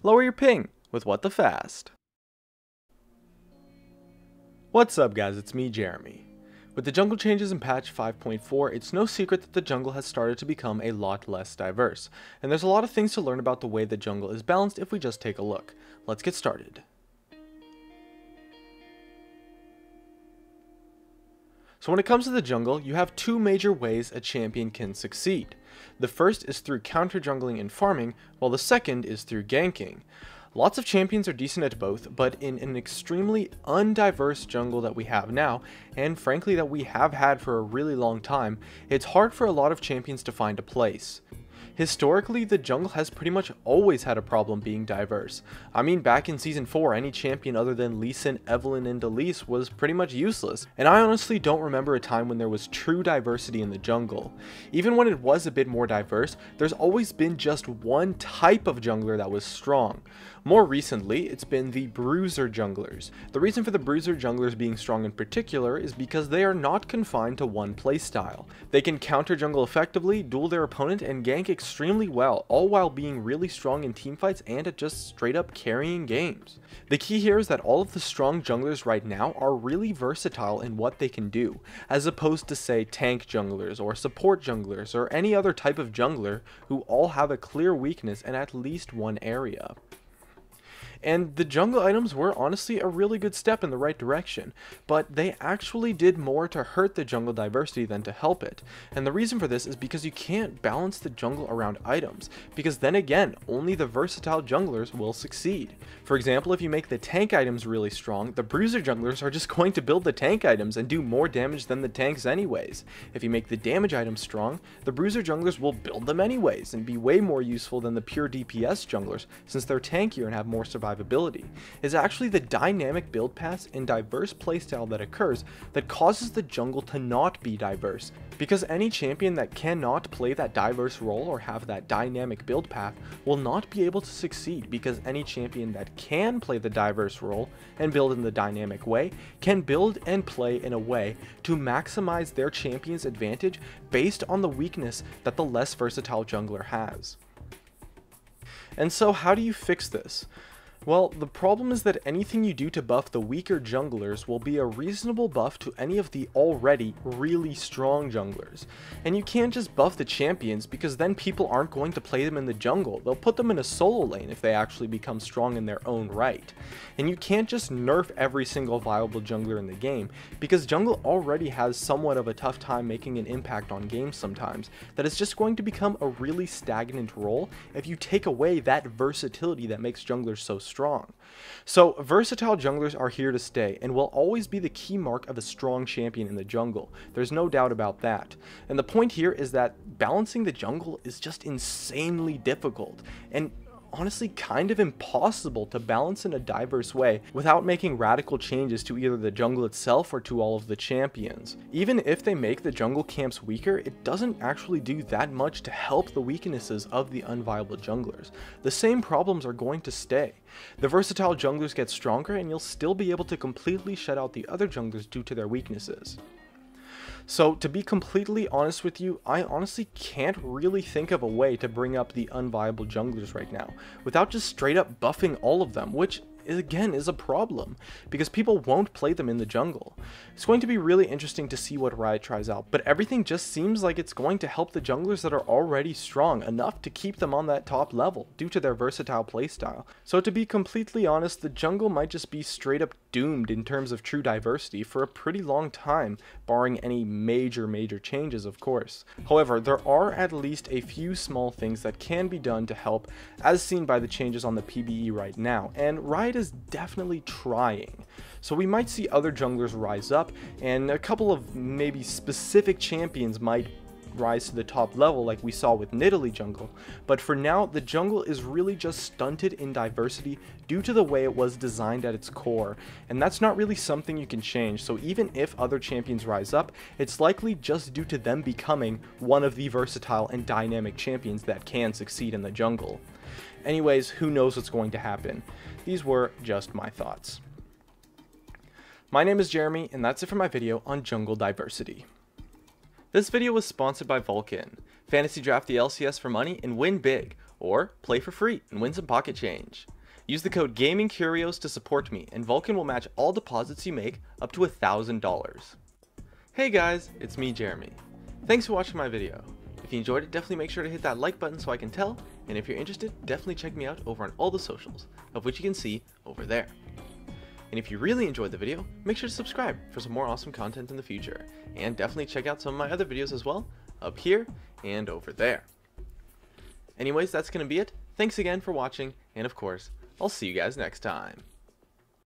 lower your ping with What the Fast. What's up guys, it's me Jeremy. With the jungle changes in patch 5.4, it's no secret that the jungle has started to become a lot less diverse, and there's a lot of things to learn about the way the jungle is balanced if we just take a look. Let's get started. So when it comes to the jungle, you have two major ways a champion can succeed. The first is through counter jungling and farming, while the second is through ganking. Lots of champions are decent at both, but in an extremely undiverse jungle that we have now, and frankly that we have had for a really long time, it's hard for a lot of champions to find a place. Historically, the jungle has pretty much always had a problem being diverse. I mean, back in Season 4, any champion other than Lee Sin, Evelynn, and Elise was pretty much useless, and I honestly don't remember a time when there was true diversity in the jungle. Even when it was a bit more diverse, there's always been just one type of jungler that was strong. More recently, it's been the bruiser junglers. The reason for the bruiser junglers being strong in particular is because they are not confined to one playstyle. They can counter jungle effectively, duel their opponent, and gank extremely well, all while being really strong in teamfights and at just straight up carrying games. The key here is that all of the strong junglers right now are really versatile in what they can do, as opposed to say tank junglers or support junglers or any other type of jungler who all have a clear weakness in at least one area. And the jungle items were honestly a really good step in the right direction, but they actually did more to hurt the jungle diversity than to help it. And the reason for this is because you can't balance the jungle around items, because then again, only the versatile junglers will succeed. For example, if you make the tank items really strong, the bruiser junglers are just going to build the tank items and do more damage than the tanks anyways. If you make the damage items strong, the bruiser junglers will build them anyways and be way more useful than the pure DPS junglers, since they're tankier and have more survivability. Is actually the dynamic build paths and diverse playstyle that occurs that causes the jungle to not be diverse, because any champion that cannot play that diverse role or have that dynamic build path will not be able to succeed, because any champion that can play the diverse role and build in the dynamic way can build and play in a way to maximize their champion's advantage based on the weakness that the less versatile jungler has. And so how do you fix this? Well, the problem is that anything you do to buff the weaker junglers will be a reasonable buff to any of the already really strong junglers. And you can't just buff the champions, because then people aren't going to play them in the jungle. They'll put them in a solo lane if they actually become strong in their own right. And you can't just nerf every single viable jungler in the game, because jungle already has somewhat of a tough time making an impact on games sometimes, that is just going to become a really stagnant role if you take away that versatility that makes junglers so strong. So versatile junglers are here to stay and will always be the key mark of a strong champion in the jungle. There's no doubt about that. And the point here is that balancing the jungle is just insanely difficult, and honestly kind of impossible to balance in a diverse way without making radical changes to either the jungle itself or to all of the champions. Even if they make the jungle camps weaker, it doesn't actually do that much to help the weaknesses of the unviable junglers. The same problems are going to stay. The versatile junglers get stronger and you'll still be able to completely shut out the other junglers due to their weaknesses. So to be completely honest with you, I honestly can't really think of a way to bring up the unviable junglers right now without just straight up buffing all of them, which again is a problem because people won't play them in the jungle. It's going to be really interesting to see what Riot tries out, but everything just seems like it's going to help the junglers that are already strong enough to keep them on that top level due to their versatile playstyle. So to be completely honest, the jungle might just be straight up doomed in terms of true diversity for a pretty long time, barring any major changes, of course. However, there are at least a few small things that can be done to help, as seen by the changes on the PBE right now, and Riot is definitely trying. So we might see other junglers rise up, and a couple of maybe specific champions might rise to the top level like we saw with Nidalee jungle, but for now the jungle is really just stunted in diversity due to the way it was designed at its core, and that's not really something you can change. So even if other champions rise up, it's likely just due to them becoming one of the versatile and dynamic champions that can succeed in the jungle. Anyways, who knows what's going to happen. These were just my thoughts. My name is Jeremy, and that's it for my video on jungle diversity. This video was sponsored by Vulcan. Fantasy draft the LCS for money and win big, or play for free and win some pocket change. Use the code GamingCurios to support me, and Vulcan will match all deposits you make up to $1,000. Hey guys, it's me, Jeremy. Thanks for watching my video. If you enjoyed it, definitely make sure to hit that like button so I can tell, and if you're interested, definitely check me out over on all the socials, of which you can see over there. And if you really enjoyed the video, make sure to subscribe for some more awesome content in the future, and definitely check out some of my other videos as well, up here and over there. Anyways, that's going to be it. Thanks again for watching, and of course, I'll see you guys next time.